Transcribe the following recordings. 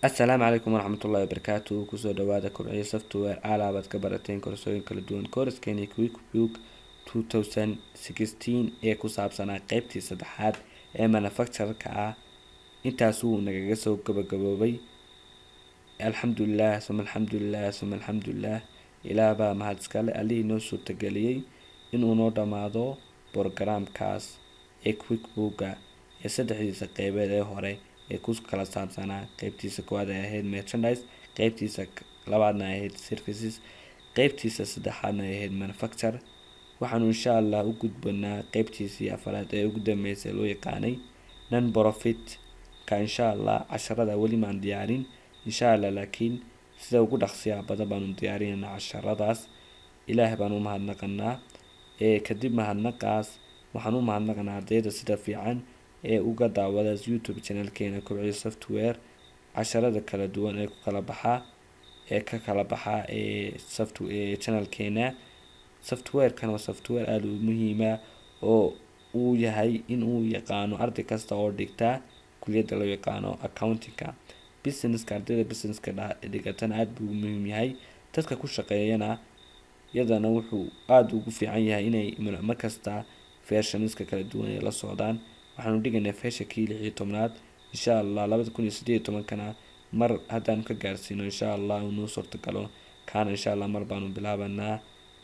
السلام عليكم ورحمة الله وبركاته. كسو دوادا كبعية software آلابات كبرتين كورسوين كلا دوان كورس كيني كويك بيوك 2016 ee ku saabsanaa qaybtii saddexaad ee manufacture-ka intaasuu nagaga soo gabagaboobay. alxamdulilah suma alxamdulilah suma alxamdulilah, ilaah baa mahad iskale allihii noo suurtageliyey inuu noo dhammaado borogaraamkaas ee quickbooka ee saddexdiisa qeybeed ee hore ee ku kala saabsanaa. qeybtiisa koowaad ay ahayd merchandise, qeybtiisa labaadna ay ahayd services, qeybtiisa saddexaadna ay ahayd manufacture. waxaanu insha allah u gudbanaa qeybtiisii afaraad ee ugu dambeysay loo yaqaanay non profit ka. insha allah casharada weli maan diyaarin insha allah, laakiin sida ugu dhaqsiyaha badan baanu diyaarinaynaa casharadaas. ilaah baan u mahadnaqanaa. kadib mahadnaqaas waxaan u mahadnaqanaa ardayda sida fiican ee uga daawada youtube channelkeena Kobciya Software casharada kala duwan ee ka kala baxa software channelkeena. software-kan waa software aad u muhiima oo uu yahay in uu yaqaano arday kasta oo dhigta kulliyadda loo yaqaano accounting-ka. businesska ardayda businesska dhigatan aad buu muhiim yahay. dadka ku shaqeeyana yadana wuxuu aad ugu fiican yahay inay markasta versionska kala duwan ay la socdaan. waxaanu dhigaynaa versionkii 16aad insha allah 2018kana mar haddaan ka gaarsiino insha allah inuu suurtagalo kaana insha allah mar baanu bilaabanaa.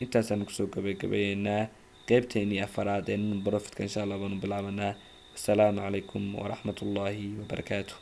intaasaan kusoo gabagabeynaa qeybteennii afaraad ee non profitka insha allah baanu bilaabanaa. assalaamu calaykum waraxmatullaahi wabarakaatuh.